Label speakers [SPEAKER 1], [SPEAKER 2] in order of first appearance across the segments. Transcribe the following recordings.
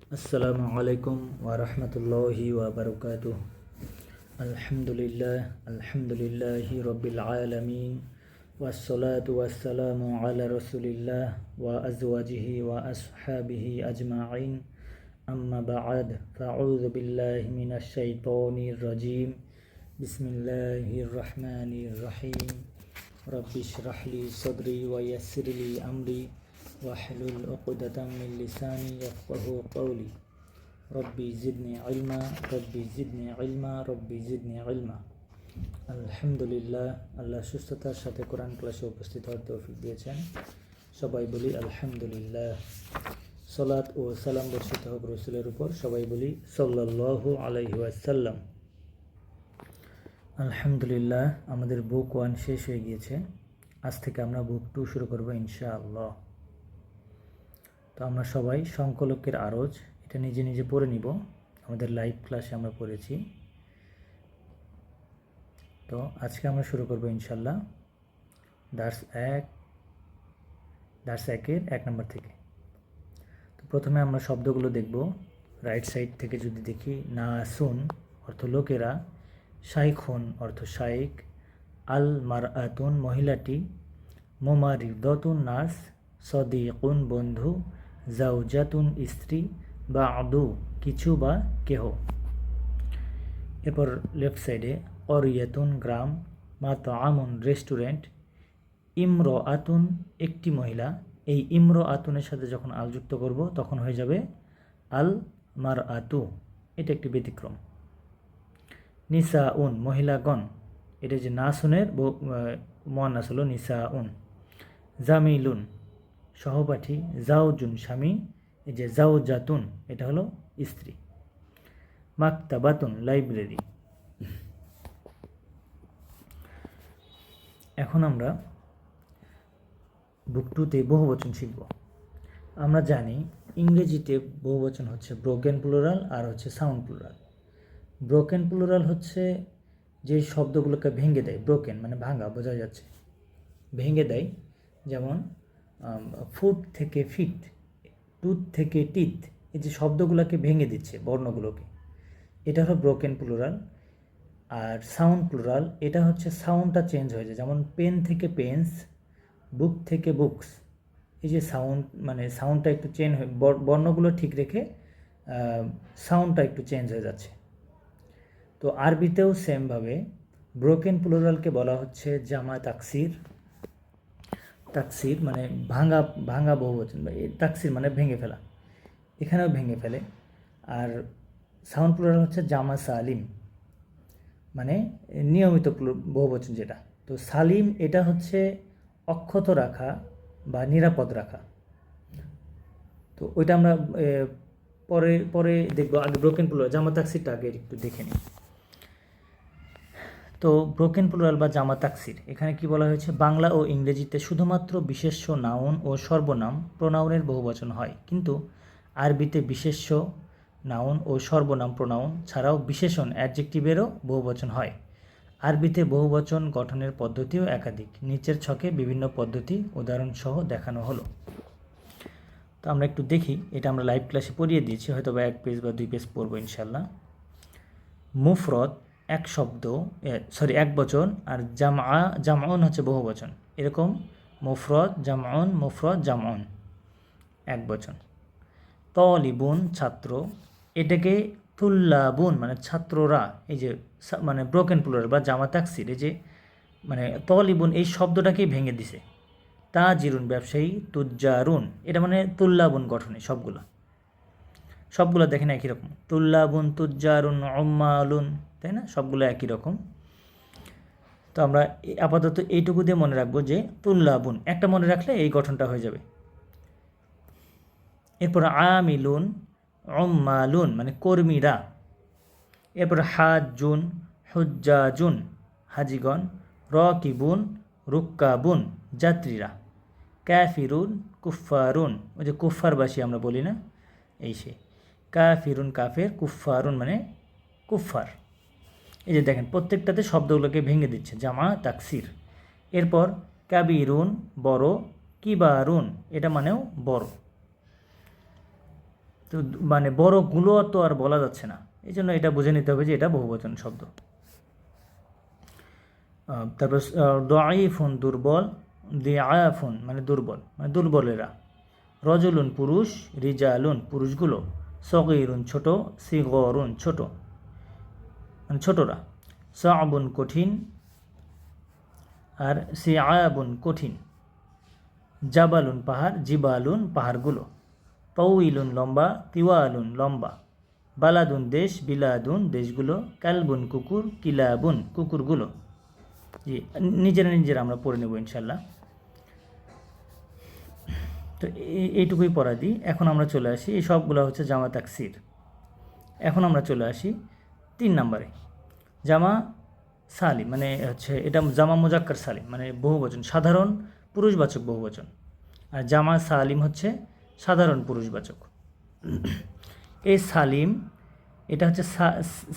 [SPEAKER 1] আসসালামু আলাইকুম ওয়া রাহমাতুল্লাহি ওয়া বারাকাতুহ। আলহামদুলিল্লাহি রাব্বিল আলামিন ওয়াসসালাতু ওয়াসসালামু আলা রাসূলিল্লাহ ওয়া আজওয়াজিহি ওয়া আসহাবিহি আজমাইন। আম্মা বা'দ, ফাআউযু বিল্লাহি মিনাশ শাইতানির রাজীম। বিসমিল্লাহির রহমানির রহিম। রব্বি ইশরাহ লি সাদরি ওয়া ইয়াসসির লি আমরি ওয়াহলুল উকদাতাম মিন লিসানি ইয়াফকাহু কওলি। রব্বি জিদনি ইলমা, রব্বি জিদনি ইলমা, রব্বি জিদনি ইলমা। আলহামদুলিল্লাহ, আল্লাহ সুস্থতার সাথে কোরআন ক্লাসে উপস্থিত হওয়ার তৌফিক দিয়েছেন। সবাই বলি আলহামদুলিল্লাহ। সালাত ও সালাম বর্ষিত হোক রাসূলের উপর, সবাই বলি সাল্লাল্লাহু আলাইহি ওয়াসাল্লাম। আলহামদুলিল্লাহ, আমাদের বুক 1 শেষ হয়ে গিয়েছে। আজ থেকে আমরা বুক 2 শুরু করব ইনশাআল্লাহ। তো আমরা সবাই সংকলকের আরজ এটা নিজে নিজে পড়ে নিব। আমাদের লাইভ ক্লাসে আমরা পড়েছি। তো আজকে আমরা শুরু করব ইনশাআল্লাহ দার্স 1-এর 1 নম্বর থেকে। তো প্রথমে আমরা শব্দগুলো দেখব। রাইট সাইড থেকে যদি দেখি, নাসুন অর্থ লোকেরা, শাইখুন অর্থ শাইখ, আল মারআতুন মহিলাটি, মুমারিদাতুন নার্স, সদিকুন বন্ধু, জাওজাতুন স্ত্রী, বা'দু কিছু বা কেহ। এরপর লেফট সাইডে করিয়াতুন গ্রাম, মাতআমুন রেস্টুরেন্ট, ইমরাআতুন একটি মহিলা। এই ইমরাআতুনের সাথে যখন আল যুক্ত করব তখন হয়ে যাবে আল মারআতু, এটা একটি ব্যতিক্রম। নিসাউন মহিলাগণ, এটা যে নাসুনের মুয়ান্নাস হলো নিসাউন। জামিলুন সহপাঠী, জাওজুন স্বামী, এই যে জাওজাতুন এটা হলো স্ত্রী। মাকতাবাতুন লাইব্রেরি। এখন আমরা বুক 2তে বহুবচন শিখব। আমরা জানি ইংরেজিতে বহুবচন হচ্ছে ব্রোকেন প্লুরাল আর হচ্ছে সাউন্ড প্লুরাল। ব্রোকেন প্লুরাল হচ্ছে যে শব্দগুলোকে ভেঙে দেয়, ব্রোকেন মানে ভাঙা, বোঝা যাচ্ছে, ভেঙে দেয়। যেমন ফুট থেকে ফিট, টুথ থেকে টিথ, এই যে শব্দগুলোকে ভেঙে দিচ্ছে বর্ণগুলোকে, এটা হলো ব্রোকেন প্লুরাল। আর সাউন্ড প্লুরাল এটা হচ্ছে সাউন্ডটা চেঞ্জ হয়ে যায়। যেমন পেন থেকে পেন্স, বুক থেকে বুকস, এই যে সাউন্ড মানে সাউন্ডটা একটু চেঞ্জ হয়ে, বর্ণগুলো ঠিক রেখে সাউন্ডটা একটু চেঞ্জ হয়ে যাচ্ছে। তো আরবিতেও সেমভাবে ব্রোকেন প্লুরালকে বলা হচ্ছে জামা তাকসির। তাকসির মানে ভাঙা বহুবচন, বা তাকসির মানে ভেঙে ফেলা, এখানেও ভেঙে ফেলে। আর সাউন্ড প্লুরাল হচ্ছে জামা সালিম, মানে নিয়মিত বহুবচন যেটা। তো সালিম এটা হচ্ছে অক্ষত রাখা বা নিরাপদ রাখা। তো ওইটা আমরা পরে দেখবো। আগে ব্রোকেন প্লুরাল জামা তাকসিরটা আগে একটু দেখে নিই। তো ব্রোকেন প্লুরাল বা জামা তাকসির এখানে কি বলা হয়েছে, বাংলা ও ইংরেজিতে শুধুমাত্র বিশেষ্য নাউন ও সর্বনাম প্রোনাউনের বহুবচন হয়, কিন্তু আরবিতে বিশেষ্য নাউন ও সর্বনাম প্রোনাউন ছাড়াও বিশেষণ অ্যাডজেক্টিভেরও বহুবচন হয়। আরবিতে বহুবচন গঠনের পদ্ধতিও একাধিক। নিচের ছকে বিভিন্ন পদ্ধতি উদাহরণসহ দেখানো হলো। তো আমরা একটু দেখি, এটা আমরা লাইভ ক্লাসে পড়িয়ে দিয়েছি, হয়তো বা 1 পেজ বা 2 পেজ পড়বো ইনশাল্লাহ। মুফরদ এক শব্দ, এক বচন, আর জামউন হচ্ছে বহুবচন। এরকম মুফরদ জামউন, মুফরদ জামউন এক বচন। তলিবুন ছাত্র, এটাকে তুল্লাবুন মানে ছাত্ররা, এই যে মানে ব্রোকেন প্লুরাল বা জামা তাকসির, এই যে মানে তলিবুন এই শব্দটাকেই ভেঙে দিছে। তাজিরুন ব্যবসায়ী, তুজ্জারুন এটা মানে তুল্লাবুন গঠনে সবগুলো দেখেন একই রকম, তুল্লাবুন, তুজ্জারুন, উম্মালুন, তাই না, সবগুলো একই রকম। তো আমরা আপাতত এইটুকু দিয়ে মনে রাখবো যে তুল্লাবুন একটা মনে রাখলে এই গঠনটা হয়ে যাবে। এরপর আমিলুন, উম্মালুন মানে কর্মীরা। এরপর হাজ্জুন, হুজ্জাজুন হাজিগণ, রাকিবুন, রুক্কাবুন যাত্রীরা, কাফিরুন, কুফফারুন ওই যে কুফফারবাসী আমরা বলি না, এই সে কাফিরুন কাফের, কুফফারুন মানে কুফফার। এই যে দেখেন প্রত্যেকটাতে শব্দগুলোকে ভেঙে দিচ্ছে, জামা তাকসির। এরপর কাবিরুন বড়, কিবারুন এটা মানেও বড়। তো মানে বড়গুলো তো আর বলা যাচ্ছে না, এই জন্য এটা বুঝে নিতে হবে যে এটা বহুবচন শব্দ। তারপর দাঈফুন দুর্বল, দিআফুন মানে দুর্বল, মানে দুর্বলেরা। রজুলুন পুরুষ, রিজালুন পুরুষগুলো, সগীরুন ছোট, সিগরুন ছোট মানে ছোটরা, সাবুন কঠিন আর সিআবুন কঠিন, জাবালুন পাহাড়, জিবালুন পাহাড়গুলো, তৌইলুন লম্বা, তিওয়ালুন লম্বা, বালাদুন দেশ, বিলাদুন দেশগুলো, কালবুন কুকুর, কিলাবুন কুকুরগুলো। জি, নিজেরা আমরা পড়ে নেব ইনশাল্লাহ। তো এইটুকুই পড়া দিই। এখন আমরা চলে আসি, এই সবগুলো হচ্ছে জামা তাকসির। এখন আমরা চলে আসি 3 নম্বরে, জামা সালিম, মানে হচ্ছে এটা জামা মুজাক্কার সালিম মানে বহুবচন, সাধারণ পুরুষবাচক বহুবচন। আর জামা সালিম হচ্ছে সাধারণ পুরুষবাচক। এই সালিম এটা হচ্ছে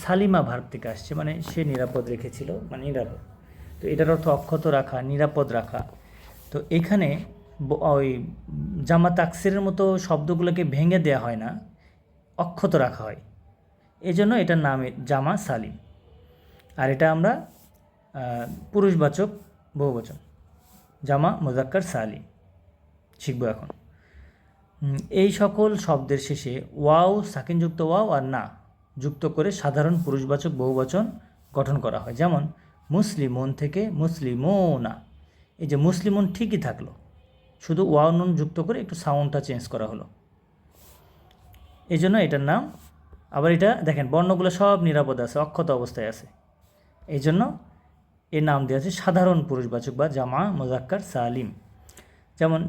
[SPEAKER 1] সালিমা ভার্ব থেকে আসছে, মানে সে নিরাপদ রেখেছিল, মানে নিরাপদ। তো এটার অর্থ অক্ষত রাখা, নিরাপদ রাখা। তো এখানে ওই জামা তাকসিরের মতো শব্দগুলোকে ভেঙে দেওয়া হয় না, অক্ষত রাখা হয়, এজন্য এটার নাম জামা সালিম। আর এটা আমরা পুরুষবাচক বহুবচন, জামা মুজাক্কার সালিম শিখব এখন। এই সকল শব্দের শেষে ওয়াও, সাকিনযুক্ত ওয়াও আর না যুক্ত করে সাধারণ পুরুষবাচক বহুবচন গঠন করা হয়। যেমন মুসলিমুন থেকে মুসলিমুনা, এই যে মুসলিমুন ঠিকই থাকলো, শুধু ওয়াও নুন যুক্ত করে একটু সাউন্ডটা চেঞ্জ করা হলো, এই জন্য এটার নাম। আবার এটা দেখেন বর্ণগুলো সব নিরাপদ আছে, অক্ষত অবস্থায় আছে, এই জন্য এর নাম দেওয়া আছে সাধারণ পুরুষবাচক বা জামা মুজাক্কার সালিম। যেমন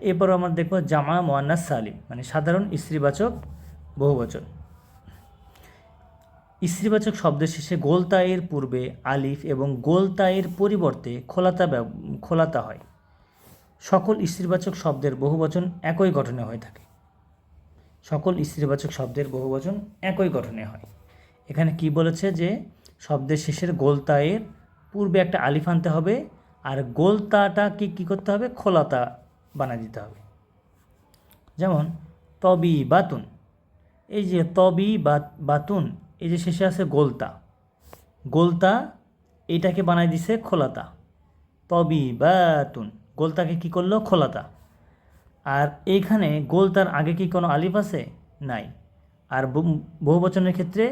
[SPEAKER 1] এরপর আমরা দেখব জামা মুয়ান্নাস সালিম, মানে সাধারণ স্ত্রীবাচক বহুবচন। স্ত্রীবাচক শব্দের শেষে গোলতায়ের পূর্বে আলিফ এবং গোলতায়ের পরিবর্তে খোলাতা হয়। সকল স্ত্রীবাচক শব্দের বহুবচন একই গঠনে হয়ে থাকে, সকল স্ত্রীবাচক শব্দের বহুবচন একই গঠনে হয়। এখানে কি বলেছে যে শব্দের শেষের গোলতায়ের পূর্বে একটা আলিফ আনতে হবে, আর গোলতাটা কি করতে হবে, খোলাতা বানিয়ে দিতে হবে। যেমন তবি বাতুন, এই যে তবি বাতুন, এই যে শেষে আছে গোলতা, গোলতা এইটাকে বানাই দিছে খোলাতা, তবি বাতুন, গোলতাকে কি করলো, খোলাতা। আর এইখানে গোলতার আগে কি কোনো আলিফ আছে, নাই। আর বহুবচনের ক্ষেত্রে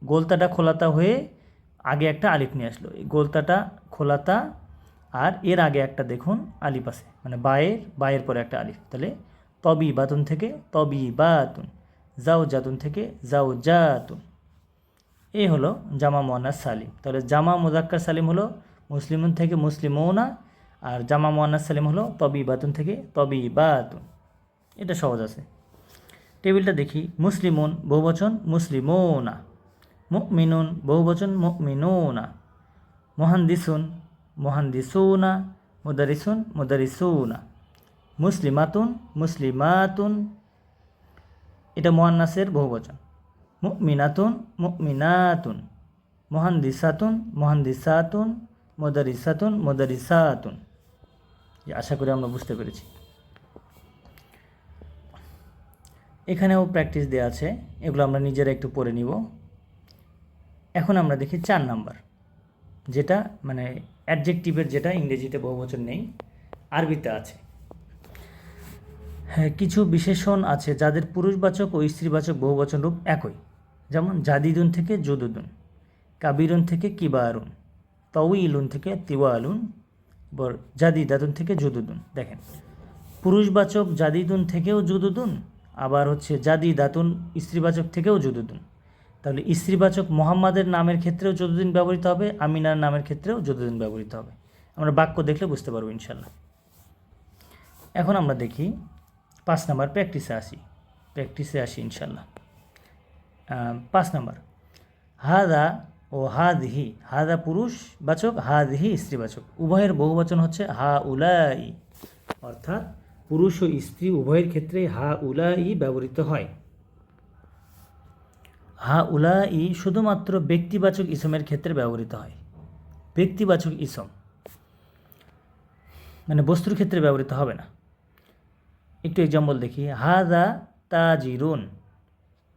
[SPEAKER 1] গোলতাটা খোলাতা হয়ে আগে একটা আলিফ নিয়ে আসলো, এই গোলতাটা খোলাতা, আর এর আগে একটা দেখুন আলিফ আছে, মানে বায়ের পরে একটা আলিফ। তাহলে তবি বাতুন থেকে তবি বাতুন, যাও জাতুন থেকে যাও জাতুন। এই হলো জামা মুয়ান্নাস সালিম। তাহলে জামা মুজাক্কার সালিম হলো মুসলিমুন থেকে মুসলিমুনা, আর জামা মুয়ান্নাস সালিম হলো তবি বাতুন থেকে তবি বাতুন। এটা সহজ আছে। টেবিলটা দেখি, মুসলিমুন বহুবচন মুসলিমুনা, মুমিনুন বহুবচন মুমিনুনা, মুহান্দিসুন মুহান্দিসুনা, মুদারিসুন মুদারিসুনা, মুসলিমাতুন মুসলিমাতুন, এটা মুয়ান্নাসের বহুবচন, মুমিনাতুন মুমিনাতুন, মুহান্দিসাতুন মুহান্দিসাতুন, মুদারিসাতুন মুদারিসাতুন। আশা করি আমরা বুঝতে পেরেছি। এখানেও প্র্যাকটিস দেওয়া আছে, এগুলো আমরা নিজেরা একটু পড়ে নিব। এখন আমরা দেখি 4 নাম্বার, যেটা মানে অ্যাডজেক্টিভের, যেটা ইংরেজিতে বহুবচন নেই, আরবিতে আছে। হ্যাঁ, কিছু বিশেষণ আছে যাদের পুরুষবাচক ও স্ত্রীবাচক বহুবচন রূপ একই। যেমন জাদিদুন থেকে জুদুদুন, কাবিরুন থেকে কিবারুন, তউইলুন থেকে তিওয়ালুন, জাদিদাতুন থেকে জুদুদুন। দেখেন পুরুষবাচক জাদিদুন থেকেও জুদুদুন, আবার হচ্ছে জাদিদাতুন স্ত্রীবাচক থেকেও জুদুদুন। তাহলে স্ত্রীবাচক মোহাম্মদের নামের ক্ষেত্রেও যদুদিন ব্যবহৃত হবে, আমিনার নামের ক্ষেত্রেও যদুদিন ব্যবহৃত হবে। আমরা বাক্য দেখলে বুঝতে পারবো ইনশাল্লাহ। এখন আমরা দেখি 5 নাম্বার, প্র্যাকটিসে আসি ইনশাল্লাহ। 5 নাম্বার, হাদা ও হাদহি, হাদা পুরুষবাচক, হাদহি স্ত্রীবাচক, উভয়ের বহুবচন হচ্ছে হা উলাই, অর্থাৎ পুরুষ ও স্ত্রী উভয়ের ক্ষেত্রে হা উলাই ব্যবহৃত হয়। হা উলাই শুধুমাত্র ব্যক্তিবাচক ইসমের ক্ষেত্রে ব্যবহৃত হয়। ব্যক্তিবাচক ইসম মানে বস্তুর ক্ষেত্রে ব্যবহৃত হবে না। একটু এক্সাম্পল দেখি, হাদা তাজিরুন,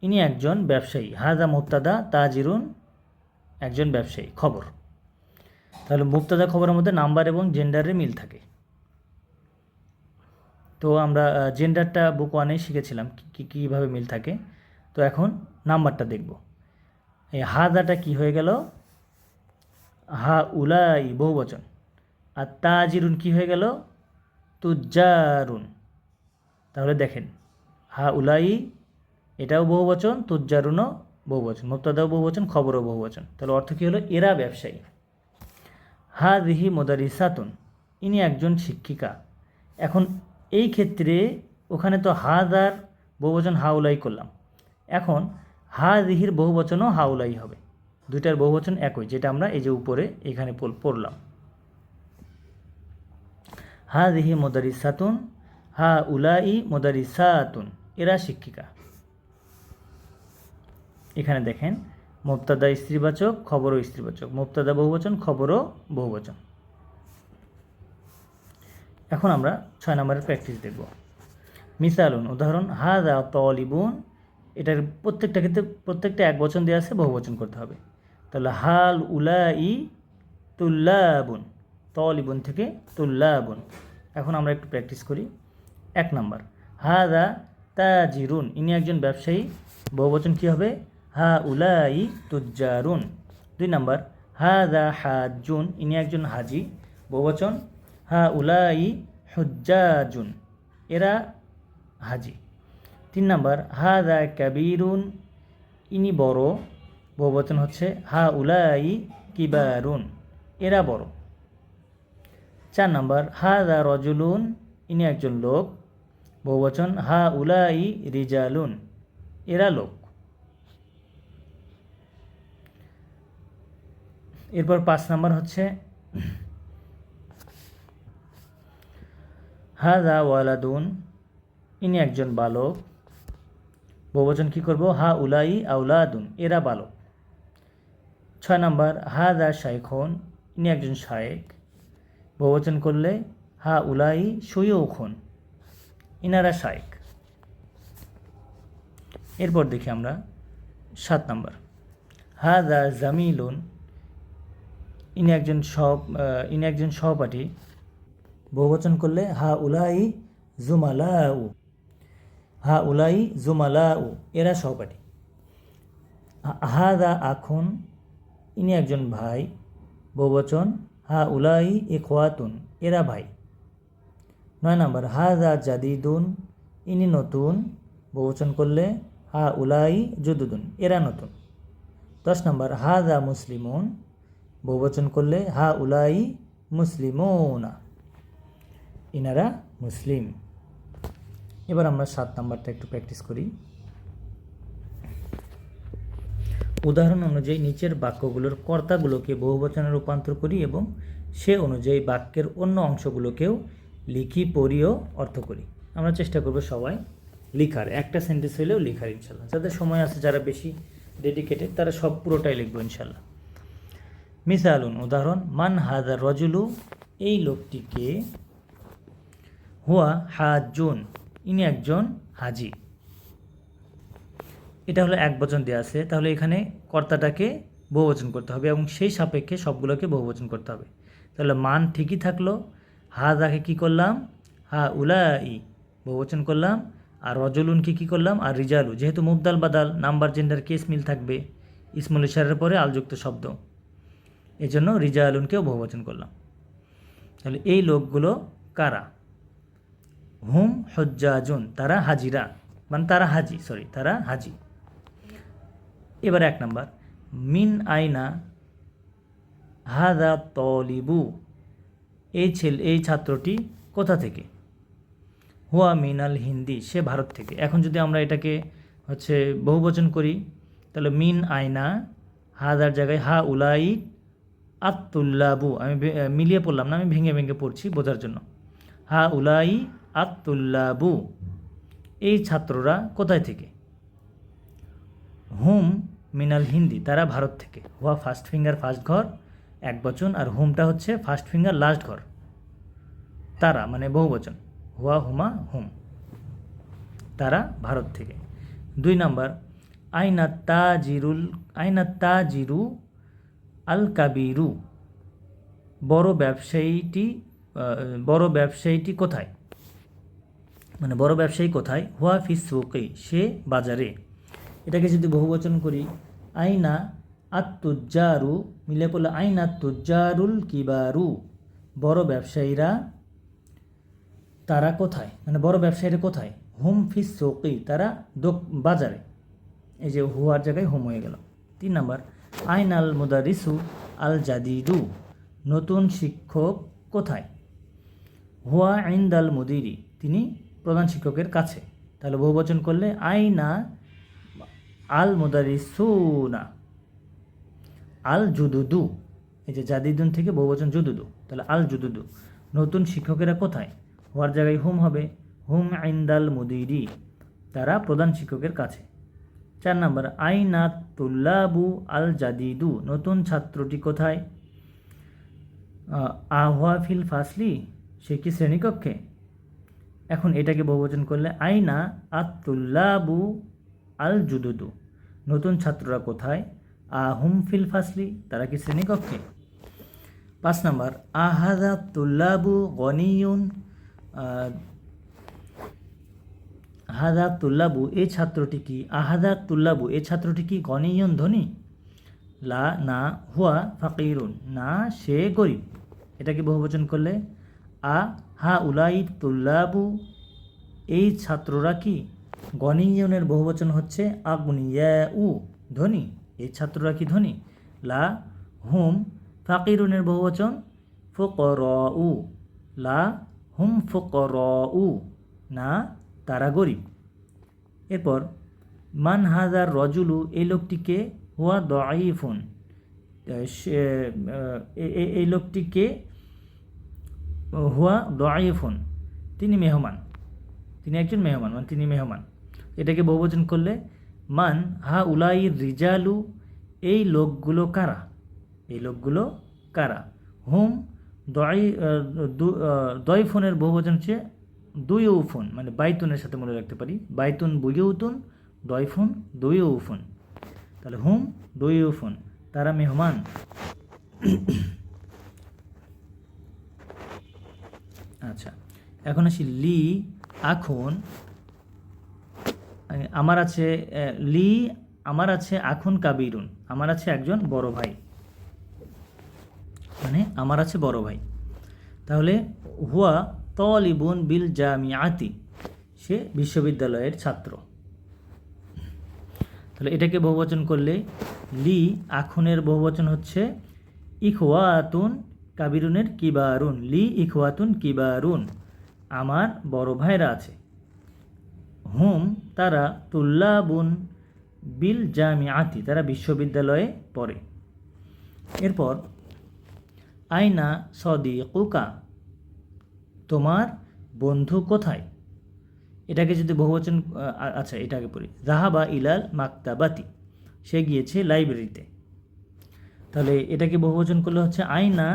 [SPEAKER 1] ইনি একজন ব্যবসায়ী। হাজা মুবতাদা, তাজিরুন একজন ব্যবসায়ী। খবর, তাহলে মুবতাদা খবরের মধ্যে নাম্বার এবং জেন্ডারের মিল থাকে। তো আমরা জেন্ডারটা বুক ওয়ানে শিখেছিলাম কীভাবে মিল থাকে। তো এখন নাম্বারটা দেখব। এই হাজাটা কি হয়ে গেল? হা উলাই বহুবচন। আর তাজিরুন কি হয়ে গেল? তুজ্জারুন। তাহলে দেখেন, হা উলাই এটাও বহুবচন, তুজ্জারুনও বহুবচন, মুবতাদাও বহুবচন, খবরও বহুবচন। তাহলে অর্থ কী হলো? এরা ব্যবসায়ী। হাযিহি মুদারিসাতুন, ইনি একজন শিক্ষিকা। এখন এই ক্ষেত্রে ওখানে তো হাজার বহুবচন হাউলাই করলাম, এখন হাযিহির বহুবচনও হাউলাই হবে। দুইটার বহুবচন একই, যেটা আমরা এই যে উপরে এখানে পড়লাম। হাযিহি মুদারিসাতুন, হাউলাই মুদারিসাতুন, এরা শিক্ষিকা। এখানে দেখেন মুবতাদা স্ত্রীবাচক, খবরও স্ত্রীবাচক, মুবতাদা বহুবচন, খবরও বহুবচন। এখন আমরা 6 নম্বরের প্র্যাকটিস দেখব। মিসালুন, উদাহরণ। হাযা তালিবুন, এটার প্রত্যেকটা ক্ষেত্রে প্রত্যেকটা এক বচন দেওয়া আছে, বহুবচন করতে হবে। তাহলে হাল উলাই তুল্লাবুন, তালিবুন থেকে তুল্লাবুন। এখন আমরা একটু প্র্যাকটিস করি। 1 নম্বর, হাযা তাজিরুন, ইনি একজন ব্যবসায়ী। বহুবচন কী হবে? হা উলাই তুজ্জারুন। 2 নম্বর, হাযা হাজ্জুন, ইনি একজন হাজি। বহুবচন হা উলাই হুজ্জাজুন, এরা হাজি। 3 নম্বর, হাযা কাবীরুন, ইনি বড়। বহুবচন হচ্ছে হা উলাই কিবারুন, এরা বড়। 4 নম্বর, হাযা রাজুলুন, ইনি একজন লোক। বহুবচন হা উলাই রিজালুন, এরা লোক। এরপর 5 নম্বর হচ্ছে হাযা ওয়ালাদুন, ইনি একজন বালক। বহুবচন কি করব? হা উলাই আউলাদুন, এরা বালক। 6 নম্বর, হাযা শাইখুন, ইনি একজন শায়েখ। বহুবচন করলে হা উলাই শুয়ুখুন, ইনারা শায়েখ। এরপর দেখি আমরা 7 নম্বর, হাযা জামিলুন, ইনি একজন সহপাঠী। বহুবচন করলে হা উলাই জুমালাউ, হা উলাই জুমালাউ, এরা সহপাঠী। হাযা আখুন, ইনি একজন ভাই। বহুবচন হা উলাই ইখওয়াতুন, এরা ভাই। 9 নম্বর, হাযা জাদিদুন, ইনি নতুন। বহুবচন করলে হা উলাই জুদুদুন, এরা নতুন। 10 নম্বর, হাযা মুসলিমুন। বহুবচন করলে হা উলাই মুসলিমুনা, ইনারা মুসলিম। এবার আমরা 7 নম্বরটা একটু প্র্যাকটিস করি। উদাহরণ অনুযায়ী নিচের বাক্যগুলোর কর্তাগুলোকে বহুবচনে রূপান্তর করি এবং সে অনুযায়ী বাক্যের অন্য অংশগুলোকেও লিখি, পড়ি ও অর্থ করি। আমরা চেষ্টা করব সবাই লিখার, একটা সেন্টেন্স হলেও লিখার ইনশাল্লাহ। যাদের সময় আছে, যারা বেশি ডেডিকেটেড, তারা সব পুরোটাই লিখবো ইনশাল্লাহ। মিসালুন, উদাহরণ। মান হাযা রাজুলু, এই লোকটিকে। হুয়া হাজ্জুন, ইনি একজন হাজি। এটা হলো এক বচন দেওয়া আছে, তাহলে এখানে কর্তাটাকে বহুবচন করতে হবে এবং সেই সাপেক্ষে সবগুলোকে বহুবচন করতে হবে। তাহলে মান ঠিকই থাকলো, হাযাকে কী করলাম? হা উলাই বহুবচন করলাম, আর রজুলুনকে কী করলাম? আর রিজালু। যেহেতু মুবদাল বাদাল, নাম্বার জেন্ডার কেস মিল থাকবে, ইসমুল ইশারার পরে আলযুক্ত শব্দ, এই জন্য রিজালুনকেও বহুবচন করলাম। তাহলে এই লোকগুলো কারা? হুম হুজ্জাজুন, তারা হাজিরা, মানে তারা হাজি, তারা হাজি। এবার 1 নম্বর, মিন আইনা হাযা তালিবু, এই ছাত্রটি কোথা থেকে? হুয়া মিনাল হিন্দি, সে ভারত থেকে। এখন যদি আমরা এটাকে বহুবচন করি, তাহলে মিন আইনা, হাজার জায়গায় হা উলাই আত্তুল্লাবু। আমি মিলিয়ে পড়লাম না, আমি ভেঙে ভেঙে পড়ছি বোঝার জন্য। হা উলাই আত্তুল্লাবু, এই ছাত্ররা কোথায় থেকে? হুম মিনাল হিন্দি, তারা ভারত থেকে। হুয়া ফার্স্ট ফিঙ্গার ফার্স্ট ঘর এক বচন, আর হুমটা হচ্ছে ফার্স্ট ফিঙ্গার লাস্ট ঘর। তারা মানে বহুবচন, হুয়া হুমা হুম, তারা ভারত থেকে। 2 নম্বর, আইনাত্তাজিরু আল কাবিরু, বড় ব্যবসায়ীটি কোথায়, মানে বড় ব্যবসায়ী কোথায়। হুয়া ফিস সুকি, সে বাজারে। এটাকে যদি বহুবচন করি, আইনা আত্তুজ্জারু, মিলে পড়লে আইনা তুজ্জারুল কিবারু, বড় ব্যবসায়ীরা তারা কোথায়, মানে বড় ব্যবসায়ীরা কোথায়। হুম ফিস সুকি, তারা বাজারে। এই যে হুয়ার জায়গায় হুম হয়ে গেল। 3 নাম্বার, আইন আল মুদারিসু আল জাদিদু, নতুন শিক্ষক কোথায়। হুয়া ইনদাল মুদিরি, তিনি প্রধান শিক্ষকের কাছে। তাহলে বহুবচন করলে আইনা আল মুদারিসুনা আল জুদুদু, এই যে জাদিদুন থেকে বহুবচন জুদুদু, তাহলে আল জুদুদু, নতুন শিক্ষকেরা কোথায়। হওয়ার জায়গায় হুম হবে, হুম ইনদাল মুদিরি, তারা প্রধান শিক্ষকের কাছে। 4 নাম্বার, আইনা তুল্লাবু আল জাদিদু, নতুন ছাত্রটি কোথায়। আহুয়া ফিল ফাসলি, সে কি শ্রেণীকক্ষে। এখন এটাকে বহুবচন করলে আইনা আতুল্লাবু আল জুদুদু, নতুন ছাত্ররা কোথায়। আহুম ফিল ফাসলি, তারা কি শ্রেণীকক্ষে। 5 নাম্বার, আহাদা তুল্লাবু গনিয়ুন, আহাদা তুল্লাবু, এই ছাত্রটি কি, আহাদা তুল্লাবু, এই ছাত্রটি কি গনিয়ুন, ধনী। লা, না, হুয়া ফাকিরুন, না, সে গরিব। এটাকে বহুবচন করলে আ হা উলাই তুল্লাবু, এই ছাত্ররা কি। গনিয়নের বহুবচন হচ্ছে আগনিয়াউ, ধনী, এই ছাত্ররা কি ধনী। লা, হুম ফাকিরুনের বহুবচন ফুকরাউ, লা হুম ফুকরাউ, না, তারা গরিব। এরপর মান হাজার রজুলু, এই লোকটিকে। হুয়া দাঈফুন, এই লোকটিকে। হুয়া দাঈফুন, তিনি মেহমান, তিনি একজন মেহমান, মানে তিনি মেহমান। এটাকে বহুবচন করলে মান হা উলাই রিজালু, এই লোকগুলো কারা, এই লোকগুলো কারা। হুম দয়ফোনের বহুবচন হচ্ছে দুইউফুন, মানে বাইতুনের সাথে মনে রাখতে পারি, বাইতুন বুয়ুতুন, দয়ফুন দুইউফুন। তাহলে হুম দুইউফুন, তারা মেহমান। আচ্ছা, এখন আসি লি, এখন আমার আছে লি, আমার আছে আখুন কাবিরুন, আমার আছে একজন বড় ভাই, মানে আমার আছে বড় ভাই। তাহলে হুয়া তলিবুন বিল জামিআতি, সে বিশ্ববিদ্যালয়ের ছাত্র। তাহলে এটাকে বহুবচন করলে লি, আখুনের বহুবচন হচ্ছে ইখওয়াতুন কাবিরুনের কিবারুন, লি ইখওয়াতুন কিবারুন, আমার বড় ভাইরা আছে। হুম, তারা তুল্লাবুন বিল জামিআতি, তারা বিশ্ববিদ্যালয়ে পড়ে। এরপর আইনা সদিকুকা, তোমার বন্ধু কোথায়। এটাকে যদি বহুবচন, আচ্ছা এটাকে পড়ি, জাহাবা ইলাল মাকতাবাতি, সে গিয়েছে লাইব্রেরিতে। তাহলে এটাকে বহুবচন করলে হচ্ছে আইনা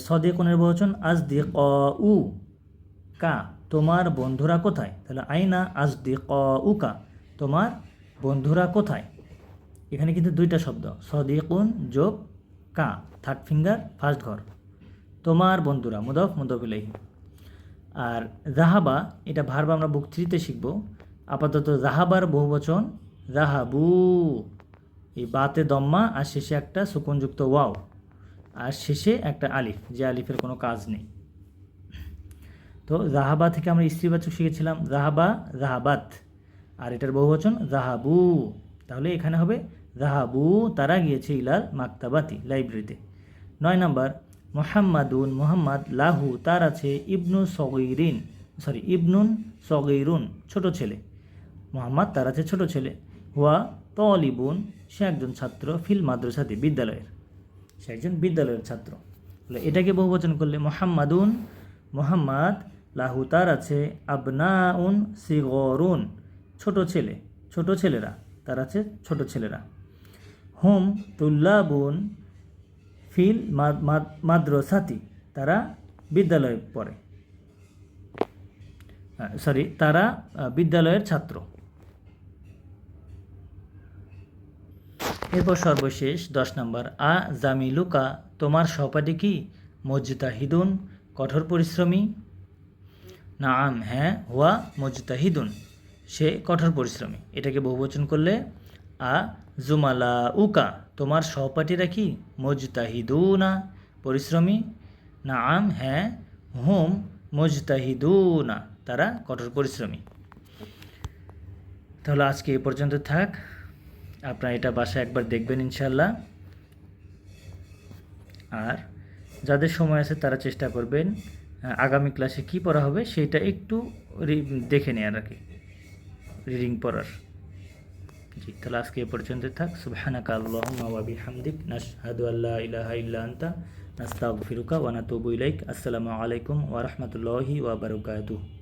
[SPEAKER 1] সদিকুনের বহুবচন আজদিকাউ কা, তোমার বন্ধুরা কোথায়। তাহলে আইনা আজদিকাউকা, তোমার বন্ধুরা কোথায়। এখানে কিন্তু দুইটা শব্দ, সদিকুন যোগ কা, থার্ড ফিঙ্গার ফার্স্ট ঘর, তোমার বন্ধুরা মুদাফ মুদাফ ইলাইহি। আর জাহাবা, এটা ভার্ব আমরা বুক 3-তে শিখব। আপাতত জাহাবার বহুবচন জাহাবু, এই বাতে দম্মা আর শেষে একটা সুকুনযুক্ত ওয়াও আর শেষে একটা আলিফ, যে আলিফের কোনো কাজ নেই। তো জাহাবা থেকে আমরা স্ত্রীবাচক শিখেছিলাম জাহাবা জাহাবাত, আর এটার বহুবচন জাহাবু। তাহলে এখানে হবে জাহাবু, তারা গিয়েছে ইলাল মাকতাবাতি, লাইব্রেরিতে। 9 নাম্বার, মোহাম্মাদুন মোহাম্মদ, লাহু, তার আছে ইবনুন সগীরুন, ছোট ছেলে। মোহাম্মদ, তার আছে ছোট ছেলে। হুয়া তলিবুন, সে একজন ছাত্র, ফিল মাদ্রাসাতে, বিদ্যালয়ের, সে একজন বিদ্যালয়ের ছাত্র। এটাকে বহুবচন করলে মোহাম্মাদুন মোহাম্মদ, লাহু, তার আছে আবনাউন সিগরুন, ছোট ছেলে, ছোট ছেলেরা, তার আছে ছোট ছেলেরা। হুম তুল্লাবুন ফিল মাদ্রাসাতি, তারা বিদ্যালয়ে পড়ে, তারা বিদ্যালয়ের ছাত্র। এরপর সর্বশেষ 10 নম্বর, আ জামিলুকা, তোমার সহপাঠী কি মুজতাহিদুন, কঠোর পরিশ্রমী? নাআম, হ্যাঁ, হুয়া মুজতাহিদুন, সে কঠোর পরিশ্রমী। এটাকে বহুবচন করলে আ জুমালা উকা, তোমার সহপাঠীরা কি মুজতাহিদুনা, পরিশ্রমী? নাআম, হ্যাঁ, হুম মুজতাহিদুনা, তারা কঠোর পরিশ্রমী। তাহলে আজকে এ পর্যন্ত থাক, আপনারা এটা বাসায় একবার দেখবেন ইনশাল্লাহ। আর যাদের সময় আছে তারা চেষ্টা করবেন আগামী ক্লাসে কি পড়া হবে সেটা একটু দেখে নেওয়ার আর কি, রিডিং পড়ার। জি, তাহলে আজকে এ পর্যন্ত থাক। সুবহানাকা আল্লাহুম্মা ওয়া বিহামদিক, নাশহাদু আল্লা ইলাহা ইল্লা আনতা, নাস্তাগফিরুকা ওয়া নাতুবু ইলাইক। আসসালামু আলাইকুম ওয়া রাহমাতুল্লাহি ওয়া বারাকাতুহু।